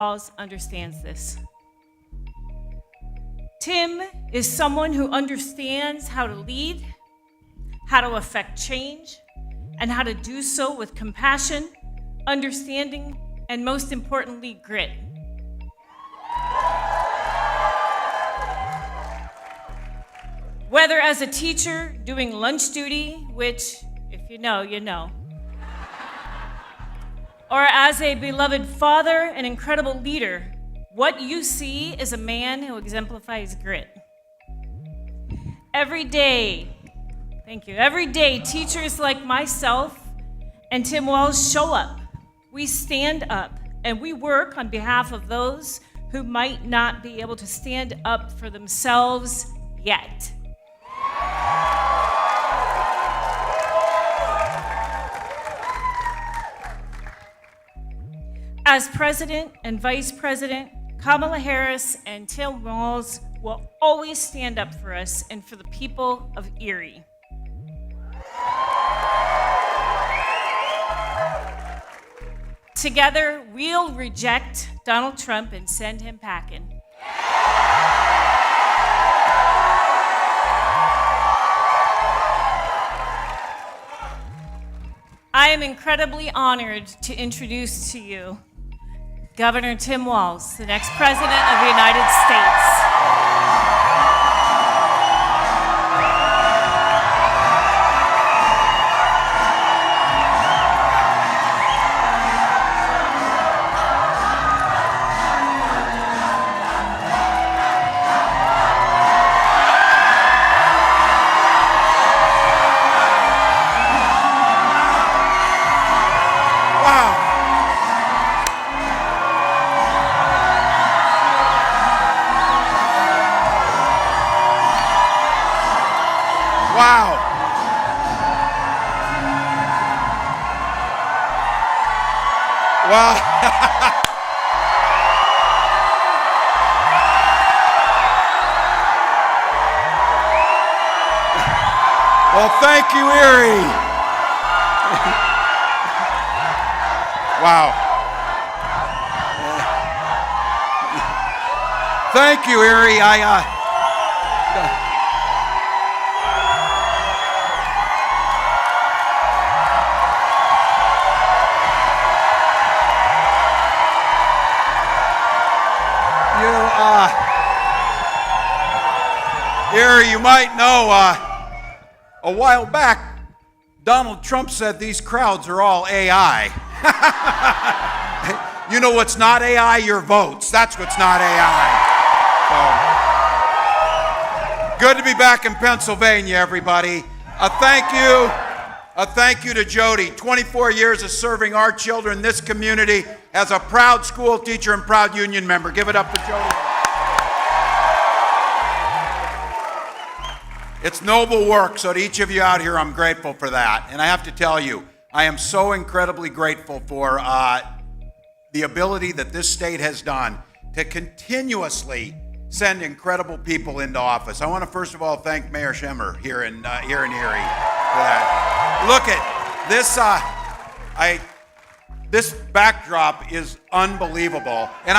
Walz understands this. Tim is someone who understands how to lead, how to affect change, and how to do so with compassion, understanding, and most importantly, grit. Whether as a teacher doing lunch duty, which, if you know, you know, or as a beloved father and incredible leader, what you see is a man who exemplifies grit. Every day, teachers like myself and Tim Walz show up. We stand up and we work on behalf of those who might not be able to stand up for themselves yet. As President and Vice President, Kamala Harris and Tim Walz will always stand up for us and for the people of Erie. Together, we'll reject Donald Trump and send him packing. I am incredibly honored to introduce to you Governor Tim Walz, the next President of the United States. Wow. Wow. Well, thank you, Erie. Wow. Thank you, Erie. Erie, you might know, a while back, Donald Trump said these crowds are all AI. You know what's not AI? Your votes. That's what's not AI. So, good to be back in Pennsylvania, everybody. A thank you to Jody. 24 years of serving our children, this community, as a proud school teacher and proud union member. Give it up for Jody. It's noble work, so to each of you out here, I'm grateful for that. And I have to tell you, I am so incredibly grateful for the ability that this state has done to continuously send incredible people into office. I want to first of all thank Mayor Schemmer here in Erie for that. Look at this. This backdrop is unbelievable, and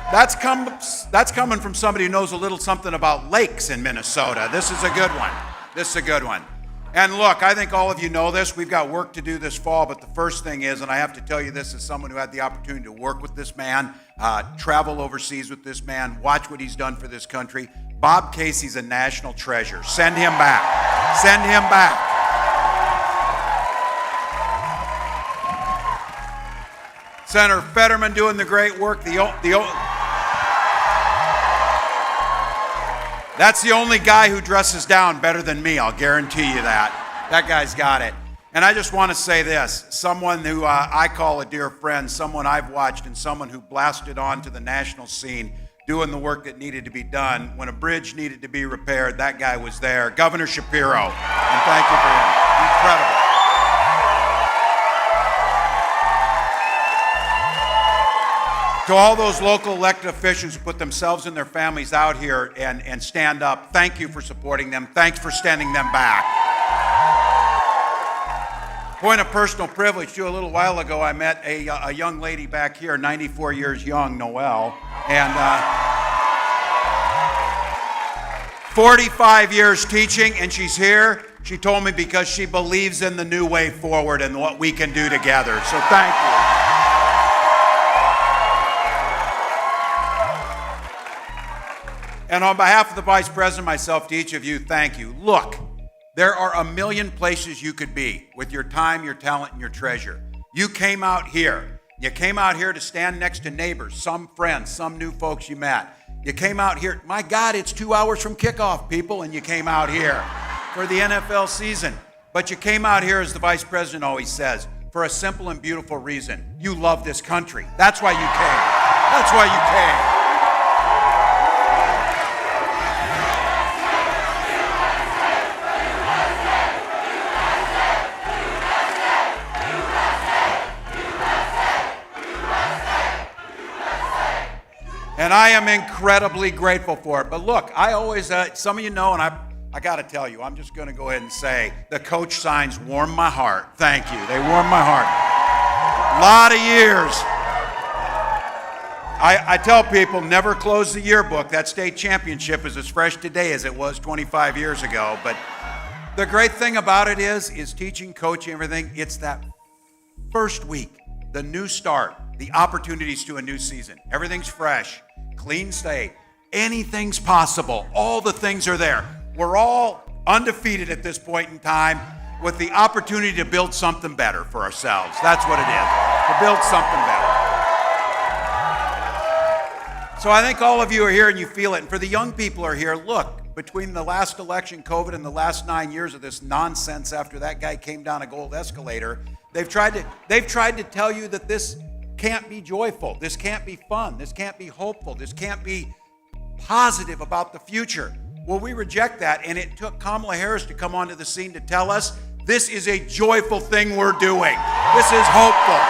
That's coming from somebody who knows a little something about lakes in Minnesota. This is a good one. And look, I think all of you know this. We've got work to do this fall, but the first thing is, and I have to tell you this as someone who had the opportunity to work with this man, travel overseas with this man, watch what he's done for this country. Bob Casey's a national treasure. Send him back. Send him back. Senator Fetterman doing the great work. That's the only guy who dresses down better than me, I'll guarantee you that. That guy's got it. And I just want to say this, someone who I call a dear friend, someone I've watched, and someone who blasted onto the national scene doing the work that needed to be done. When a bridge needed to be repaired, that guy was there. Governor Shapiro, and thank you for him. Incredible. To all those local elected officials who put themselves and their families out here and stand up, thank you for supporting them. Thanks for standing them back. Point of personal privilege, too. A little while ago, I met a young lady back here, 94 years young, Noelle, and 45 years teaching, and she's here. She told me because she believes in the new way forward and what we can do together. So thank you. And on behalf of the Vice President, myself, to each of you, thank you. Look, there are a million places you could be with your time, your talent, and your treasure. You came out here. You came out here to stand next to neighbors, some friends, some new folks you met. You came out here. My God, it's 2 hours from kickoff, people, and you came out here for the NFL season. But you came out here, as the Vice President always says, for a simple and beautiful reason. You love this country. That's why you came. That's why you came. And I am incredibly grateful for it. But look, I always, some of you know, and I got to tell you, I'm just going to go ahead and say, the coach signs warm my heart. Thank you. They warm my heart. A lot of years. I tell people, never close the yearbook. That state championship is as fresh today as it was 25 years ago. But the great thing about it is teaching, coaching, everything, it's that first week, the new start, the opportunities to a new season. Everything's fresh, clean slate. Anything's possible. All the things are there. We're all undefeated at this point in time with the opportunity to build something better for ourselves. That's what it is, to build something better. So I think all of you are here and you feel it. And for the young people who are here, look, between the last election, COVID, and the last 9 years of this nonsense after that guy came down a gold escalator, they've tried to tell you that this can't be joyful, this can't be fun, this can't be hopeful, this can't be positive about the future. Well, we reject that, and it took Kamala Harris to come onto the scene to tell us this is a joyful thing we're doing. This is hopeful.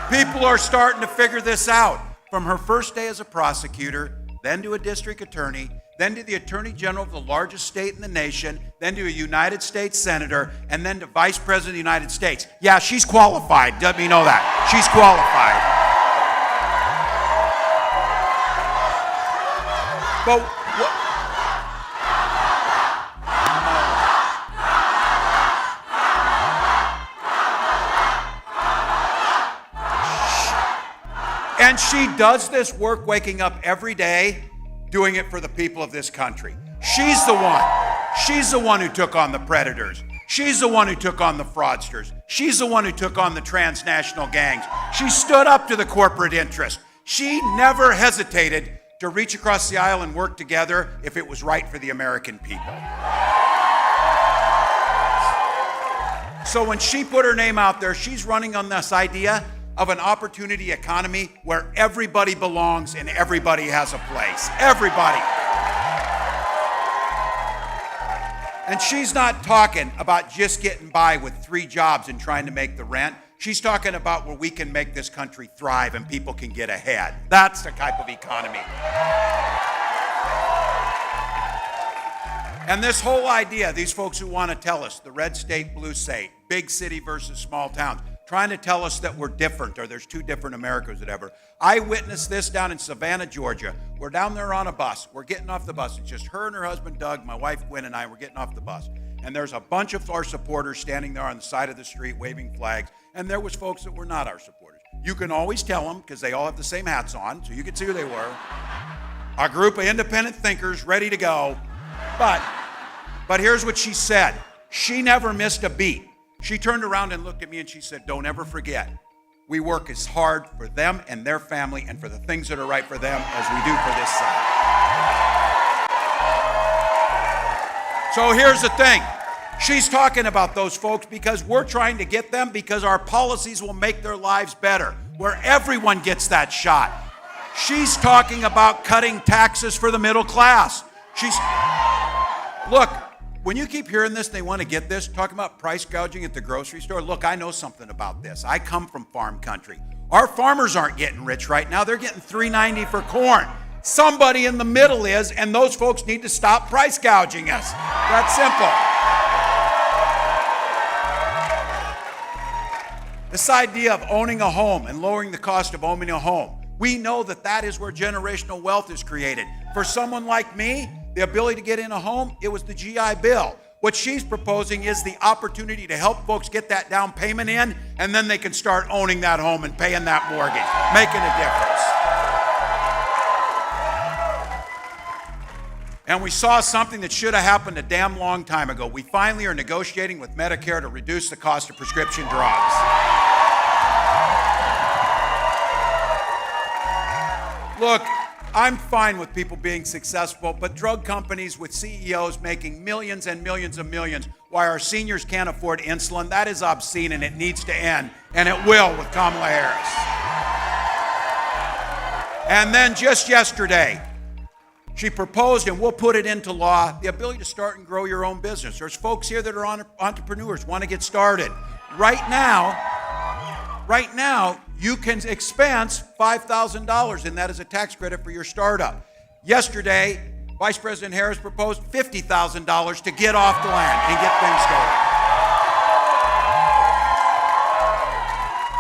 People are starting to figure this out. From her first day as a prosecutor, then to a district attorney, then to the Attorney General of the largest state in the nation, then to a United States Senator, and then to Vice President of the United States. Yeah, she's qualified. Let me know that. She's qualified. But and she does this work waking up every day, doing it for the people of this country. She's the one. She's the one who took on the predators. She's the one who took on the fraudsters. She's the one who took on the transnational gangs. She stood up to the corporate interest. She never hesitated to reach across the aisle and work together if it was right for the American people. So when she put her name out there, she's running on this idea of an opportunity economy where everybody belongs and everybody has a place. Everybody. And she's not talking about just getting by with 3 jobs and trying to make the rent. She's talking about where we can make this country thrive and people can get ahead. That's the type of economy. And this whole idea, these folks who want to tell us, the red state, blue state, big city versus small towns, trying to tell us that we're different or there's 2 different Americas or whatever. I witnessed this down in Savannah, Georgia. We're down there on a bus. We're getting off the bus. It's just her and her husband, Doug, my wife, Gwen, and I. We're getting off the bus. And there's a bunch of our supporters standing there on the side of the street waving flags. And there was folks that were not our supporters. You can always tell them because they all have the same hats on, so you can see who they were. A group of independent thinkers ready to go. But here's what she said. She never missed a beat. She turned around and looked at me and she said, don't ever forget, we work as hard for them and their family and for the things that are right for them as we do for this side. So here's the thing. She's talking about those folks because we're trying to get them because our policies will make their lives better, where everyone gets that shot. She's talking about cutting taxes for the middle class. Look, when you keep hearing this, they want to get this, talking about price gouging at the grocery store. Look, I know something about this. I come from farm country. Our farmers aren't getting rich right now. They're getting $3.90 for corn. Somebody in the middle is, and those folks need to stop price gouging us. That's simple. This idea of owning a home and lowering the cost of owning a home, we know that that is where generational wealth is created. For someone like me, the ability to get in a home, it was the GI Bill. What she's proposing is the opportunity to help folks get that down payment in, and then they can start owning that home and paying that mortgage, making a difference. And we saw something that should have happened a damn long time ago. We finally are negotiating with Medicare to reduce the cost of prescription drugs. Look, I'm fine with people being successful, but drug companies with CEOs making millions and millions and millions, why our seniors can't afford insulin, that is obscene and it needs to end, and it will with Kamala Harris. And then just yesterday, she proposed, and we'll put it into law, the ability to start and grow your own business. There's folks here that are entrepreneurs, want to get started. Right now, you can expense $5,000, and that is a tax credit for your startup. Yesterday, Vice President Harris proposed $50,000 to get off the land and get things going.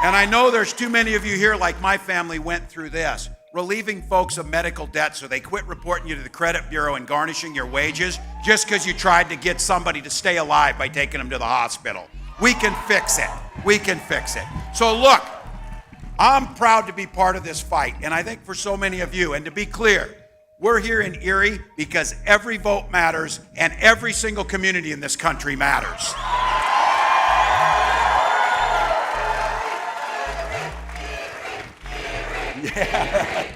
And I know there's too many of you here, like my family went through this, relieving folks of medical debt so they quit reporting you to the credit bureau and garnishing your wages just because you tried to get somebody to stay alive by taking them to the hospital. We can fix it. We can fix it. So look, I'm proud to be part of this fight, and I think for so many of you, and to be clear, we're here in Erie because every vote matters and every single community in this country matters. Yeah.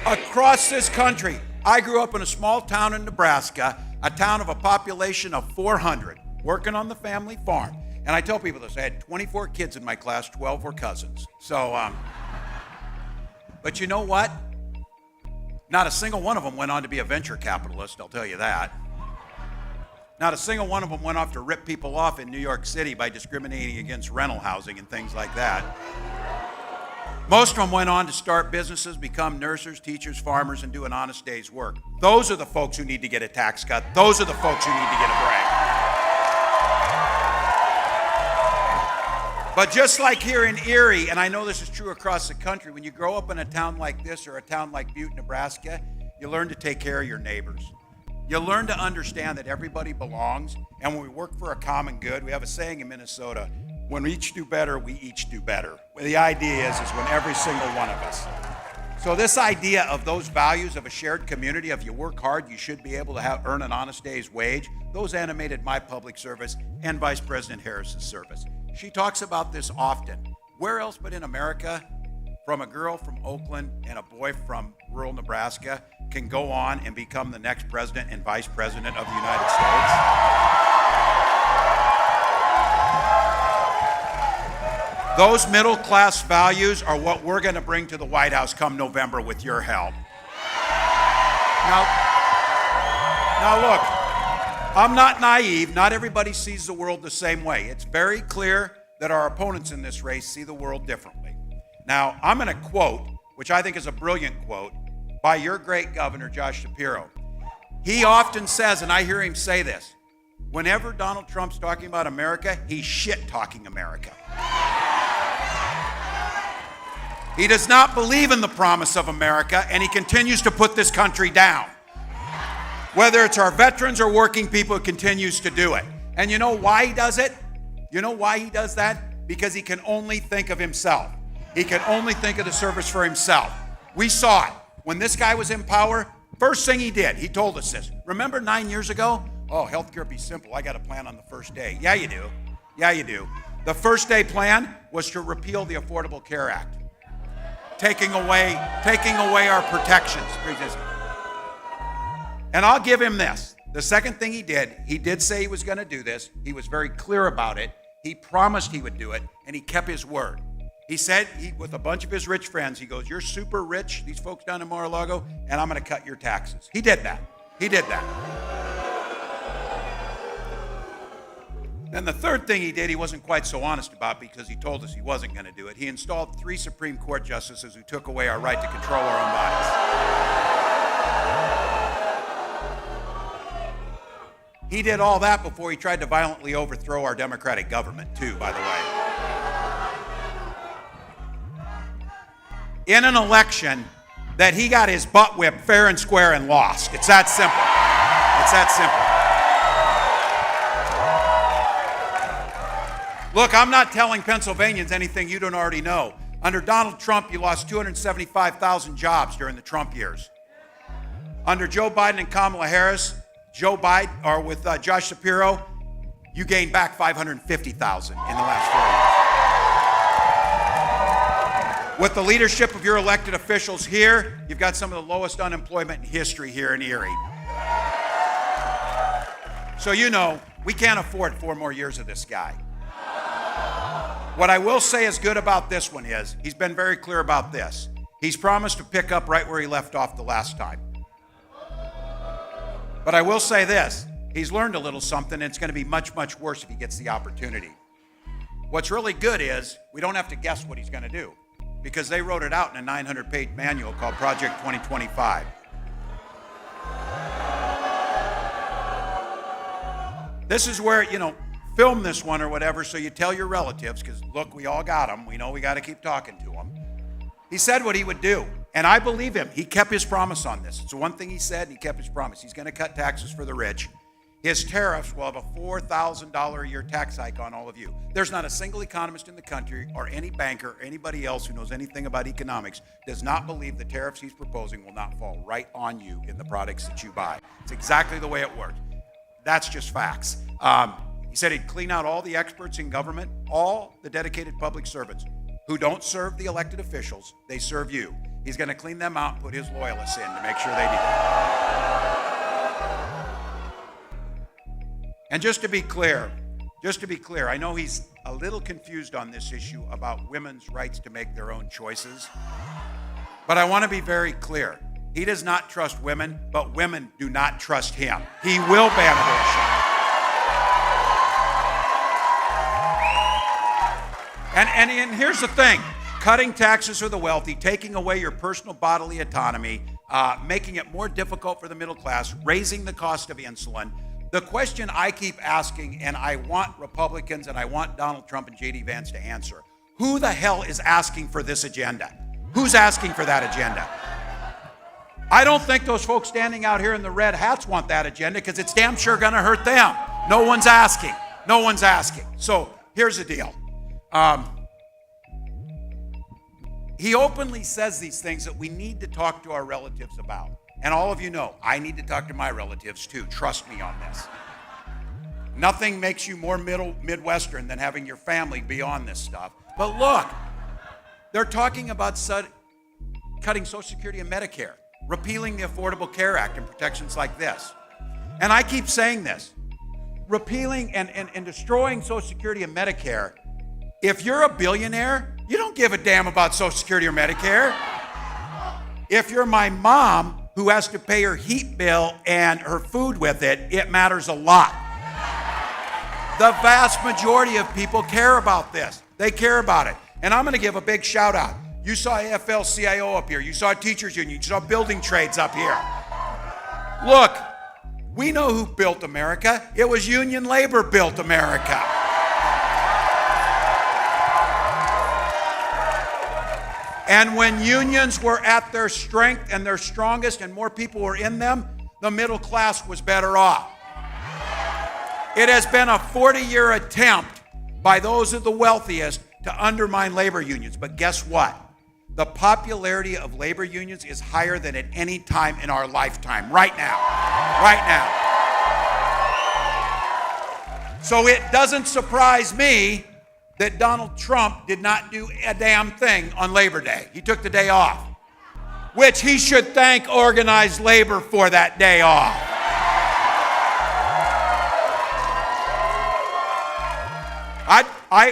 Across this country, I grew up in a small town in Nebraska, a town of a population of 400, working on the family farm. And I tell people this, I had 24 kids in my class, 12 were cousins. So, but you know what? Not a single one of them went on to be a venture capitalist, I'll tell you that. Not a single one of them went off to rip people off in New York City by discriminating against rental housing and things like that. Most of them went on to start businesses, become nurses, teachers, farmers, and do an honest day's work. Those are the folks who need to get a tax cut. Those are the folks who need to get a break. But just like here in Erie, and I know this is true across the country, when you grow up in a town like this or a town like Butte, Nebraska, you learn to take care of your neighbors. You learn to understand that everybody belongs, and when we work for a common good, we have a saying in Minnesota, when we each do better, we each do better. The idea is when every single one of us. So this idea of those values of a shared community, if you work hard, you should be able to earn an honest day's wage, those animated my public service and Vice President Harris's service. She talks about this often. Where else but in America, from a girl from Oakland and a boy from rural Nebraska can go on and become the next president and vice president of the United States? Those middle class values are what we're going to bring to the White House come November with your help. Now look, I'm not naive. Not everybody sees the world the same way. It's very clear that our opponents in this race see the world differently. Now, I'm going to quote, which I think is a brilliant quote, by your great governor, Josh Shapiro. He often says, and I hear him say this, whenever Donald Trump's talking about America, he's shit-talking America. He does not believe in the promise of America, and he continues to put this country down. Whether it's our veterans or working people, he continues to do it. And you know why he does it? You know why he does that? Because he can only think of himself. He can only think of the service for himself. We saw it. When this guy was in power, first thing he did, he told us this. Remember 9 years ago? Oh, healthcare be simple. I got a plan on the first day. Yeah, you do. Yeah, you do. The first day plan was to repeal the Affordable Care Act, taking away our protections. And I'll give him this. The second thing he did say he was going to do this. He was very clear about it. He promised he would do it, and he kept his word. He said, with a bunch of his rich friends, he goes, you're super rich, these folks down in Mar-a-Lago, and I'm going to cut your taxes. He did that. He did that. And the third thing he did, he wasn't quite so honest about because he told us he wasn't going to do it. He installed 3 Supreme Court justices who took away our right to control our own bodies. He did all that before he tried to violently overthrow our democratic government, too, by the way. In an election that he got his butt whipped fair and square and lost. It's that simple. It's that simple. Look, I'm not telling Pennsylvanians anything you don't already know. Under Donald Trump, you lost 275,000 jobs during the Trump years. Under Joe Biden and Kamala Harris, with Josh Shapiro, you gained back 550,000 in the last 4 years. With the leadership of your elected officials here, you've got some of the lowest unemployment in history here in Erie. So you know, we can't afford 4 more years of this guy. What I will say is good about this one is, he's been very clear about this. He's promised to pick up right where he left off the last time. But I will say this, he's learned a little something, and it's going to be much, much worse if he gets the opportunity. What's really good is, we don't have to guess what he's going to do, because they wrote it out in a 900-page manual called Project 2025. This is where, film this one or whatever, so you tell your relatives, because look, we all got them. We know we got to keep talking to them. He said what he would do, and I believe him. He kept his promise on this. It's the one thing he said, and he kept his promise. He's going to cut taxes for the rich. His tariffs will have a $4,000 a year tax hike on all of you. There's not a single economist in the country or any banker or anybody else who knows anything about economics does not believe the tariffs he's proposing will not fall right on you in the products that you buy. It's exactly the way it works. That's just facts. He said he'd clean out all the experts in government, all the dedicated public servants who don't serve the elected officials, they serve you. He's going to clean them out and put his loyalists in to make sure they do. And just to be clear, I know he's a little confused on this issue about women's rights to make their own choices, but I want to be very clear. He does not trust women, but women do not trust him. He will ban abortion. And here's the thing, cutting taxes for the wealthy, taking away your personal bodily autonomy, making it more difficult for the middle class, raising the cost of insulin. The question I keep asking, and I want Republicans and I want Donald Trump and J.D. Vance to answer, who the hell is asking for this agenda? Who's asking for that agenda? I don't think those folks standing out here in the red hats want that agenda because it's damn sure going to hurt them. No one's asking. No one's asking. So here's the deal. He openly says these things that we need to talk to our relatives about. And all of you know, I need to talk to my relatives too. Trust me on this. Nothing makes you more Midwestern than having your family be on this stuff. But look, they're talking about cutting Social Security and Medicare, repealing the Affordable Care Act and protections like this. And I keep saying this, repealing and destroying Social Security and Medicare. If you're a billionaire, you don't give a damn about Social Security or Medicare. If you're my mom who has to pay her heat bill and her food with it, it matters a lot. The vast majority of people care about this. They care about it. And I'm going to give a big shout out. You saw AFL-CIO up here. You saw Teachers Union. You saw building trades up here. Look, we know who built America. It was union labor built America. And when unions were at their strength and their strongest and more people were in them, the middle class was better off. It has been a 40-year attempt by those of the wealthiest to undermine labor unions. But guess what? The popularity of labor unions is higher than at any time in our lifetime, right now. Right now. So it doesn't surprise me that Donald Trump did not do a damn thing on Labor Day. He took the day off, which he should thank organized labor for that day off.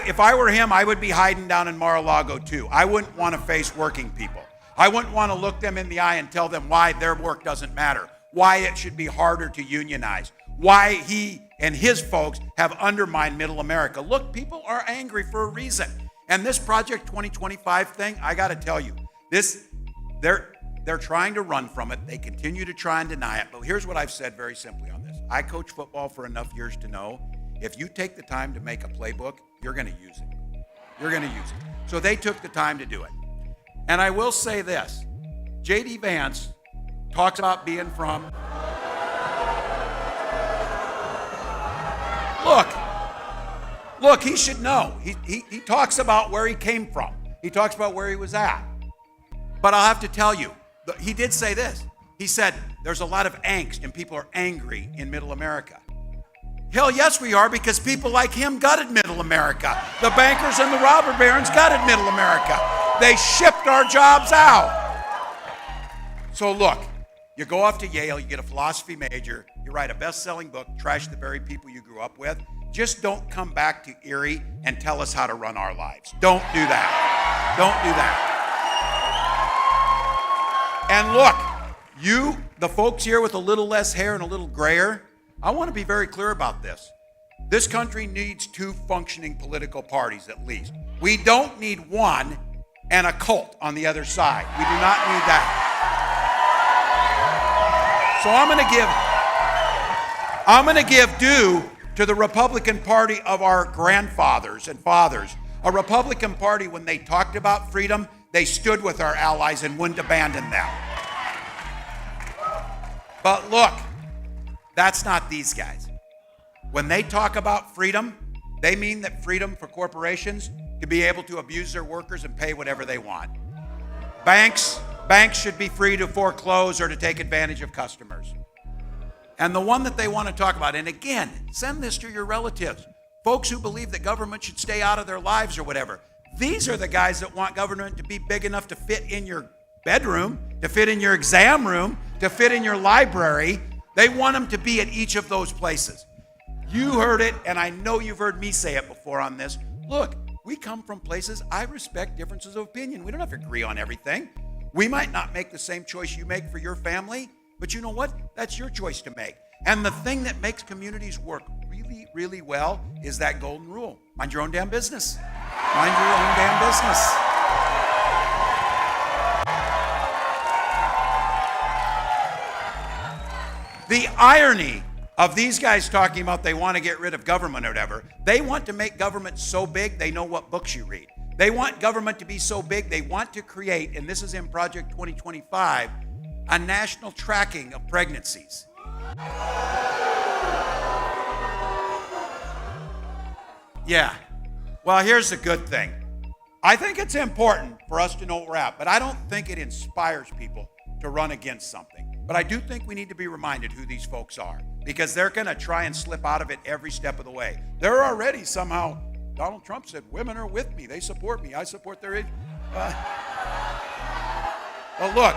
If I were him, I would be hiding down in Mar-a-Lago too. I wouldn't want to face working people. I wouldn't want to look them in the eye and tell them why their work doesn't matter, why it should be harder to unionize, why he and his folks have undermined middle America. Look, people are angry for a reason. And this Project 2025 thing, I got to tell you, they're trying to run from it. They continue to try and deny it. But here's what I've said very simply on this. I coach football for enough years to know if you take the time to make a playbook, you're going to use it. You're going to use it. So they took the time to do it. And I will say this. J.D. Vance talks about being from... Look, he should know. He talks about where he came from. He talks about where he was at. But I'll have to tell you, he did say this. He said, there's a lot of angst and people are angry in middle America. Hell yes we are, because people like him gutted middle America. The bankers and the robber barons gutted middle America. They shipped our jobs out. So look, you go off to Yale, you get a philosophy major, you write a best-selling book, trash the very people you grew up with. Just don't come back to Erie and tell us how to run our lives. Don't do that. Don't do that. And look, you, the folks here with a little less hair and a little grayer, I want to be very clear about this. This country needs 2 functioning political parties at least. We don't need one and a cult on the other side. We do not need that. So I'm going to give due to the Republican Party of our grandfathers and fathers. A Republican Party, when they talked about freedom, they stood with our allies and wouldn't abandon them. But look, that's not these guys. When they talk about freedom, they mean that freedom for corporations to be able to abuse their workers and pay whatever they want. Banks should be free to foreclose or to take advantage of customers. And the one that they want to talk about, and again, send this to your relatives, folks who believe that government should stay out of their lives or whatever. These are the guys that want government to be big enough to fit in your bedroom, to fit in your exam room, to fit in your library. They want them to be at each of those places. You heard it, and I know you've heard me say it before on this. Look, we come from places, I respect differences of opinion. We don't have to agree on everything. We might not make the same choice you make for your family, but you know what? That's your choice to make. And the thing that makes communities work really, really well is that golden rule. Mind your own damn business. Mind your own damn business. The irony of these guys talking about they want to get rid of government or whatever, they want to make government so big they know what books you read. They want government to be so big they want to create, and this is in Project 2025, a national tracking of pregnancies. Yeah. Well, here's the good thing. I think it's important for us to know where we're at, but I don't think it inspires people to run against something. But I do think we need to be reminded who these folks are, because they're going to try and slip out of it every step of the way. They're already somehow, Donald Trump said, women are with me. They support me. I support their... Well, look,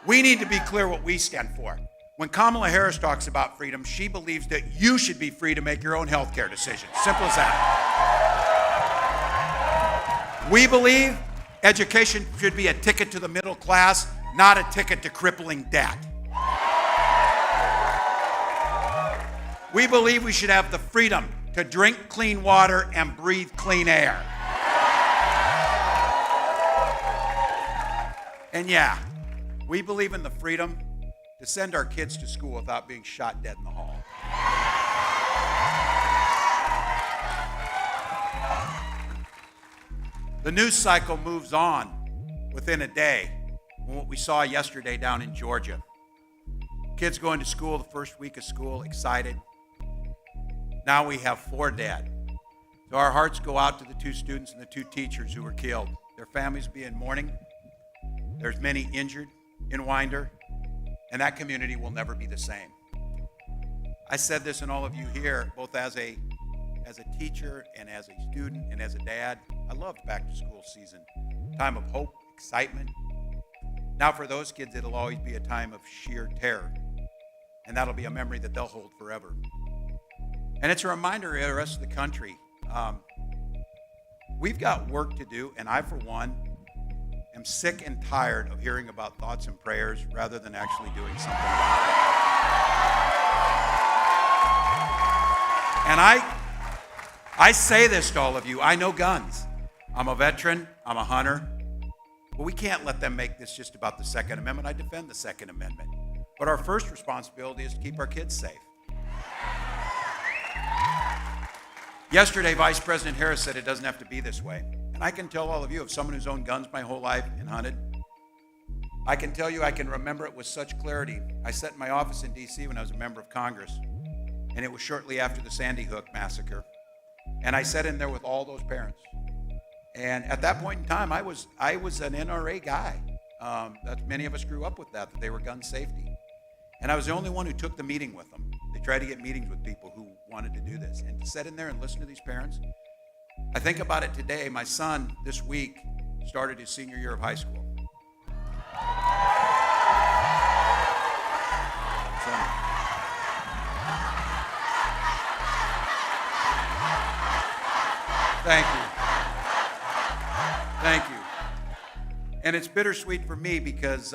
we need to be clear what we stand for. When Kamala Harris talks about freedom, she believes that you should be free to make your own health care decisions. Simple as that. We believe education should be a ticket to the middle class, not a ticket to crippling debt. We believe we should have the freedom to drink clean water and breathe clean air. And yeah, we believe in the freedom to send our kids to school without being shot dead in the hall. The news cycle moves on within a day. What we saw yesterday down in Georgia. Kids going to school the first week of school, excited. Now we have 4 dead. So our hearts go out to the 2 students and the 2 teachers who were killed. Their families be in mourning. There's many injured in Winder. And that community will never be the same. I said this, and all of you here, both as a teacher and as a student and as a dad, I loved back to school season. Time of hope, excitement. Now for those kids, it'll always be a time of sheer terror. And that'll be a memory that they'll hold forever. And it's a reminder to the rest of the country, we've got work to do, and I, for one, am sick and tired of hearing about thoughts and prayers rather than actually doing something about And I say this to all of you. I know guns. I'm a veteran. I'm a hunter. But we can't let them make this just about the Second Amendment. I defend the Second Amendment. But our first responsibility is to keep our kids safe. Yesterday, Vice President Harris said it doesn't have to be this way. And I can tell all of you, as someone who's owned guns my whole life and hunted, I can tell you I can remember it with such clarity. I sat in my office in D.C. when I was a member of Congress, and it was shortly after the Sandy Hook massacre. And I sat in there with all those parents. And at that point in time, I was an NRA guy. That many of us grew up with that they were gun safety. And I was the only one who took the meeting with them. They tried to get meetings with people who wanted to do this. And to sit in there and listen to these parents, I think about it today. My son, this week, started his senior year of high school. Thank you. Thank you. And it's bittersweet for me because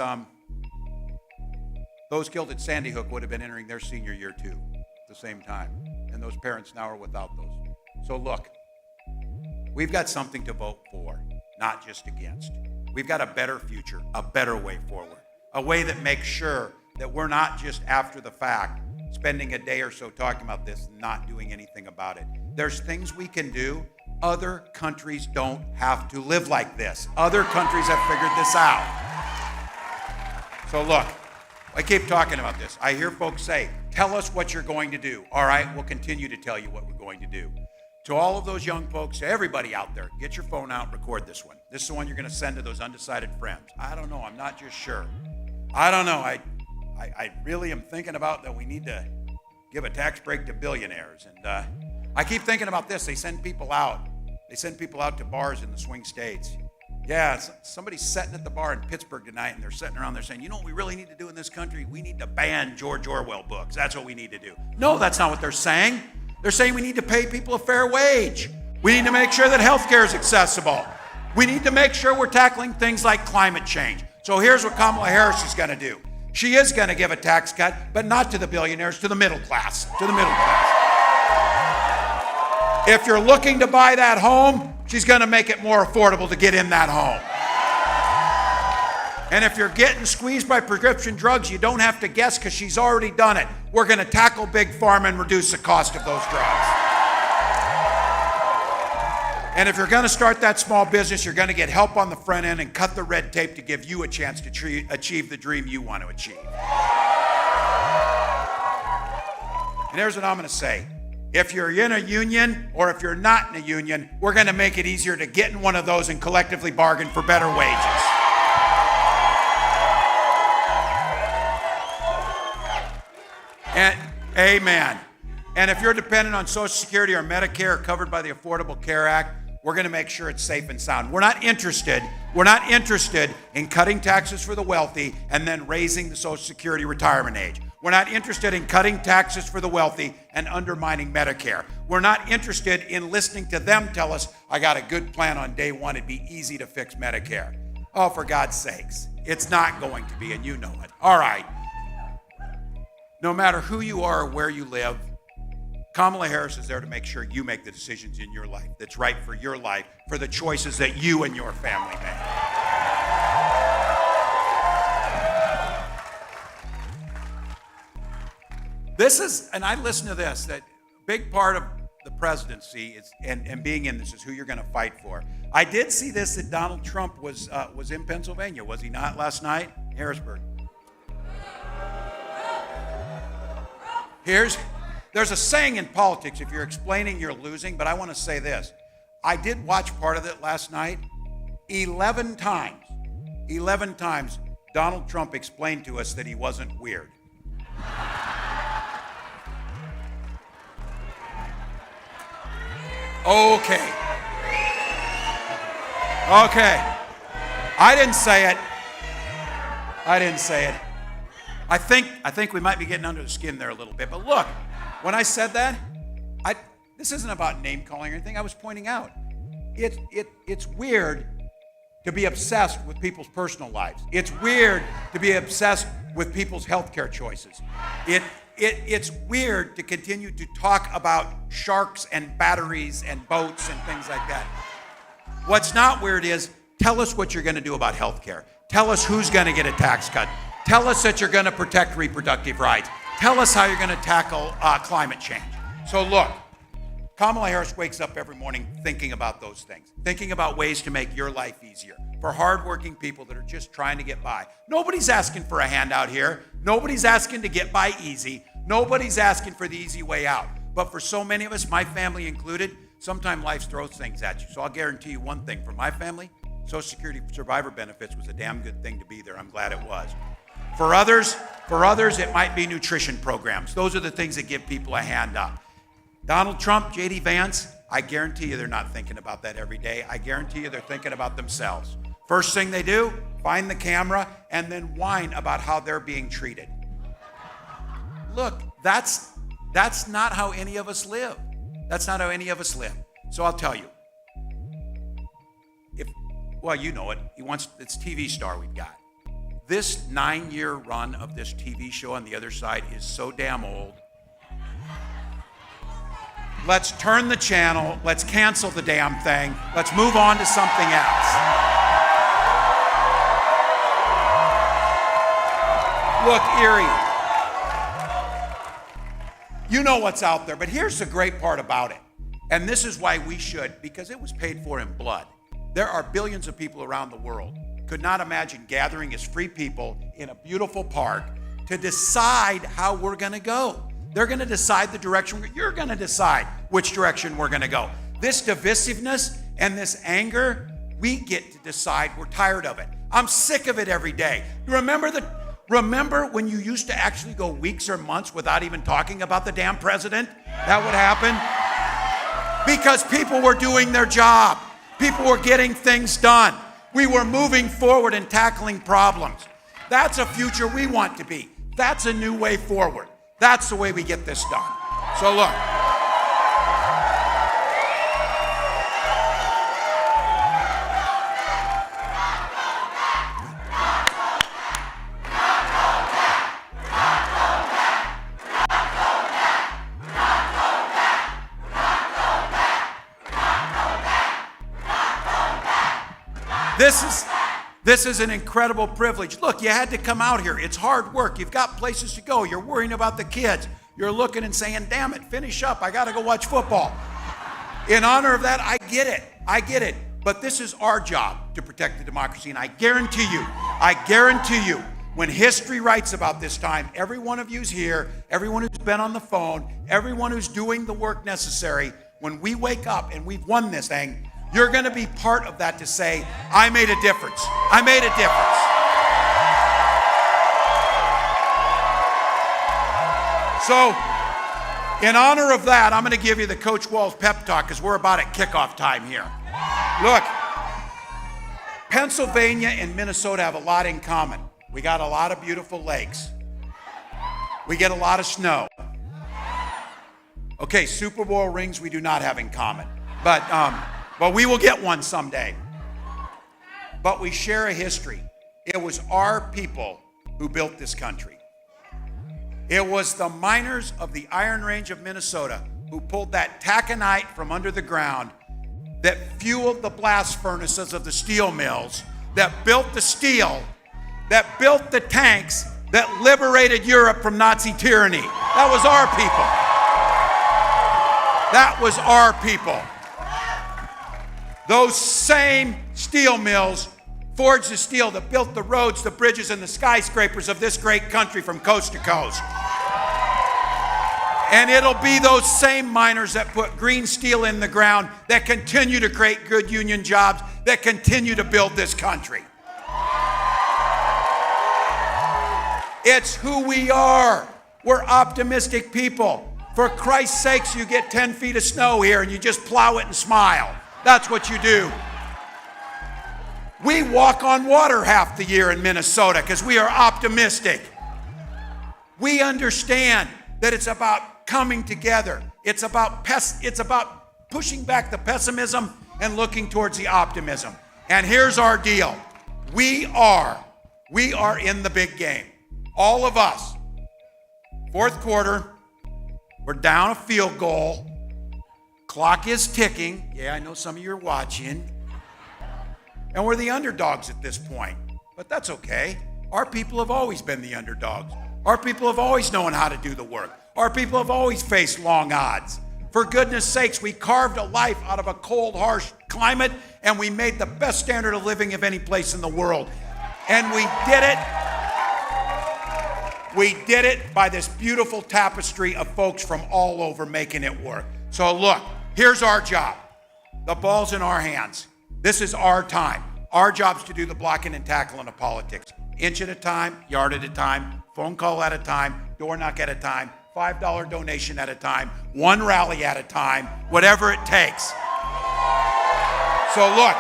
those killed at Sandy Hook would have been entering their senior year too at the same time. And those parents now are without those. So look, we've got something to vote for, not just against. We've got a better future, a better way forward, a way that makes sure that we're not just after the fact, spending a day or so talking about this and not doing anything about it. There's things we can do. Other countries don't have to live like this. Other countries have figured this out. So look, I keep talking about this. I hear folks say, tell us what you're going to do. All right, we'll continue to tell you what we're going to do. To all of those young folks, to everybody out there, get your phone out and record this one. This is the one you're going to send to those undecided friends. I don't know. I'm not just sure. I don't know. I really am thinking about that we need to give a tax break to billionaires. And I keep thinking about this. They send people out. They send people out to bars in the swing states. Yeah, somebody's sitting at the bar in Pittsburgh tonight, and they're sitting around there saying, you know what we really need to do in this country? We need to ban George Orwell books. That's what we need to do. No, that's not what they're saying. They're saying we need to pay people a fair wage. We need to make sure that health care is accessible. We need to make sure we're tackling things like climate change. So here's what Kamala Harris is going to do. She is going to give a tax cut, but not to the billionaires, to the middle class, to the middle class. If you're looking to buy that home, she's going to make it more affordable to get in that home. And if you're getting squeezed by prescription drugs, you don't have to guess because she's already done it. We're going to tackle big pharma and reduce the cost of those drugs. And if you're going to start that small business, you're going to get help on the front end and cut the red tape to give you a chance to achieve the dream you want to achieve. And here's what I'm going to say. If you're in a union or if you're not in a union, we're going to make it easier to get in one of those and collectively bargain for better wages. And amen. And if you're dependent on Social Security or Medicare or covered by the Affordable Care Act, we're going to make sure it's safe and sound. We're not interested in cutting taxes for the wealthy and then raising the Social Security retirement age. We're not interested in cutting taxes for the wealthy and undermining Medicare. We're not interested in listening to them tell us, I got a good plan on day one, it'd be easy to fix Medicare. Oh, for God's sakes, it's not going to be, and you know it. All right. No matter who you are or where you live, Kamala Harris is there to make sure you make the decisions in your life that's right for your life, for the choices that you and your family make. This is, and I listen to this, that big part of the presidency is, and being in this is who you're going to fight for. I did see this that Donald Trump was in Pennsylvania, was he not, last night? Harrisburg. There's a saying in politics, if you're explaining, you're losing, but I want to say this. I did watch part of it last night. 11 times, Donald Trump explained to us that he wasn't weird. Okay. I didn't say it. I think we might be getting under the skin there a little bit. But look, when I said that, this isn't about name calling or anything. I was pointing out it's weird to be obsessed with people's personal lives. It's weird to be obsessed with people's healthcare choices. it's weird to continue to talk about sharks and batteries and boats and things like that. What's not weird is tell us what you're going to do about health care. Tell us who's going to get a tax cut. Tell us that you're going to protect reproductive rights. Tell us how you're going to tackle climate change. So look, Kamala Harris wakes up every morning thinking about those things, thinking about ways to make your life easier for hardworking people that are just trying to get by. Nobody's asking for a handout here. Nobody's asking to get by easy. Nobody's asking for the easy way out. But for so many of us, my family included, sometimes life throws things at you. So I'll guarantee you one thing. For my family, Social Security survivor benefits was a damn good thing to be there. I'm glad it was. For others, it might be nutrition programs. Those are the things that give people a hand up. Donald Trump, J.D. Vance, I guarantee you they're not thinking about that every day. I guarantee you they're thinking about themselves. First thing they do, find the camera and then whine about how they're being treated. Look, that's not how any of us live. That's not how any of us live. So I'll tell you. Well, you know it. It's TV star we've got. This 9-year run of this TV show on the other side is so damn old. Let's turn the channel. Let's cancel the damn thing. Let's move on to something else. Look, Erie, you know what's out there, but here's the great part about it. And this is why we should, because it was paid for in blood. There are billions of people around the world could not imagine gathering as free people in a beautiful park to decide how we're going to go. They're going to decide the direction. You're going to decide which direction we're going to go. This divisiveness and this anger, we get to decide. We're tired of it. I'm sick of it every day. Remember when you used to actually go weeks or months without even talking about the damn president? That would happen. Because people were doing their job. People were getting things done. We were moving forward and tackling problems. That's a future we want to be. That's a new way forward. That's the way we get this done. So look. This is an incredible privilege. Look, you had to come out here. It's hard work. You've got places to go. You're worrying about the kids. You're looking and saying, damn it, finish up. I got to go watch football. In honor of that, I get it. But this is our job to protect the democracy. And I guarantee you, when history writes about this time, every one of you's here, everyone who's been on the phone, everyone who's doing the work necessary, when we wake up and we've won this thing, you're going to be part of that to say, I made a difference. I made a difference. So, in honor of that, I'm going to give you the Coach Walz pep talk because we're about at kickoff time here. Look, Pennsylvania and Minnesota have a lot in common. We got a lot of beautiful lakes. We get a lot of snow. Okay, Super Bowl rings we do not have in common. But we will get one someday. But we share a history. It was our people who built this country. It was the miners of the Iron Range of Minnesota who pulled that taconite from under the ground, that fueled the blast furnaces of the steel mills, that built the steel, that built the tanks, that liberated Europe from Nazi tyranny. That was our people. That was our people. Those same steel mills forged the steel that built the roads, the bridges, and the skyscrapers of this great country from coast to coast. And it'll be those same miners that put green steel in the ground that continue to create good union jobs, that continue to build this country. It's who we are. We're optimistic people. For Christ's sakes, you get 10 feet of snow here and you just plow it and smile. That's what you do. We walk on water half the year in Minnesota because we are optimistic. We understand that it's about coming together. It's about pushing back the pessimism and looking towards the optimism. And here's our deal. We are in the big game. All of us. Fourth quarter, we're down a field goal. Clock is ticking. Yeah, I know some of you are watching. And we're the underdogs at this point. But that's okay. Our people have always been the underdogs. Our people have always known how to do the work. Our people have always faced long odds. For goodness sakes, we carved a life out of a cold, harsh climate, and we made the best standard of living of any place in the world. And we did it. We did it by this beautiful tapestry of folks from all over making it work. So look, here's our job. The ball's in our hands. This is our time. Our job's to do the blocking and tackling of politics. Inch at a time, yard at a time, phone call at a time, door knock at a time, $5 donation at a time, one rally at a time, whatever it takes. So look,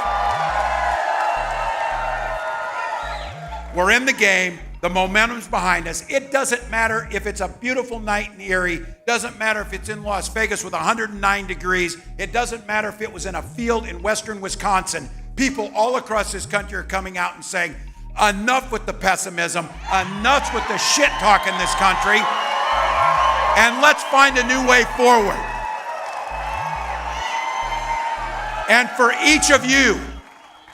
we're in the game. The momentum's behind us. It doesn't matter if it's a beautiful night in Erie. Doesn't matter if it's in Las Vegas with 109 degrees. It doesn't matter if it was in a field in western Wisconsin. People all across this country are coming out and saying, enough with the pessimism, enough with the shit talk in this country, and let's find a new way forward. And for each of you,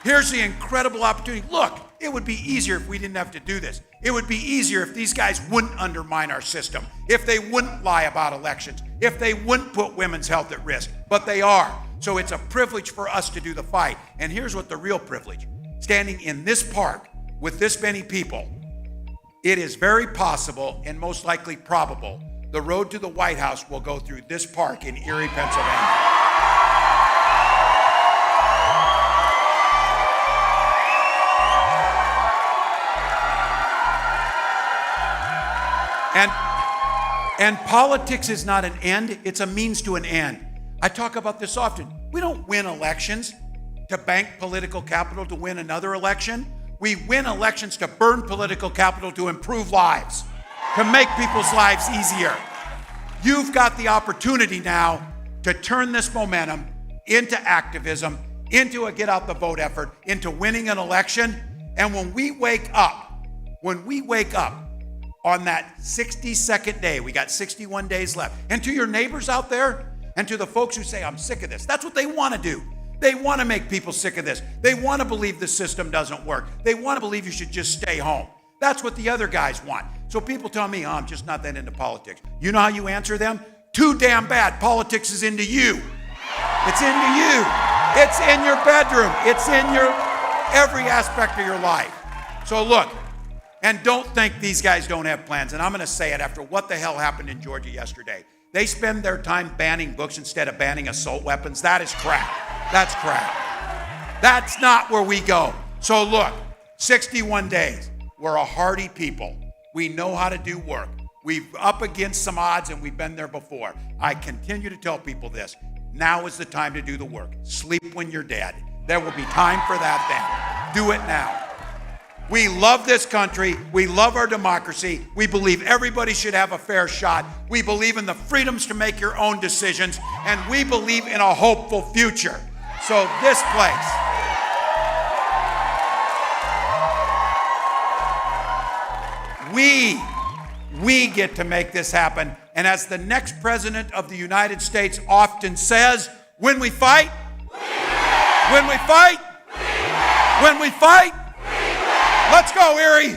here's the incredible opportunity. Look, it would be easier if we didn't have to do this. It would be easier if these guys wouldn't undermine our system, if they wouldn't lie about elections, if they wouldn't put women's health at risk, but they are. So it's a privilege for us to do the fight. And here's what the real privilege. Standing in this park with this many people, it is very possible and most likely probable the road to the White House will go through this park in Erie, Pennsylvania. And politics is not an end, it's a means to an end. I talk about this often. We don't win elections to bank political capital to win another election. We win elections to burn political capital to improve lives, to make people's lives easier. You've got the opportunity now to turn this momentum into activism, into a get out the vote effort, into winning an election. And when we wake up on that 62nd day, we got 61 days left. And to your neighbors out there, and to the folks who say, I'm sick of this, that's what they want to do. They want to make people sick of this. They want to believe the system doesn't work. They want to believe you should just stay home. That's what the other guys want. So people tell me, I'm just not that into politics. You know how you answer them? Too damn bad. Politics is into you. It's into you. It's in your bedroom. It's in your every aspect of your life. So look, and don't think these guys don't have plans. And I'm going to say it after what the hell happened in Georgia yesterday. They spend their time banning books instead of banning assault weapons. That is crap. That's crap. That's not where we go. So look, 61 days. We're a hardy people. We know how to do work. We're up against some odds and we've been there before. I continue to tell people this. Now is the time to do the work. Sleep when you're dead. There will be time for that then. Do it now. We love this country. We love our democracy. We believe everybody should have a fair shot. We believe in the freedoms to make your own decisions. And we believe in a hopeful future. So this place, we get to make this happen. And as the next president of the United States often says, when we fight, when we fight, when we fight, let's go, Erie.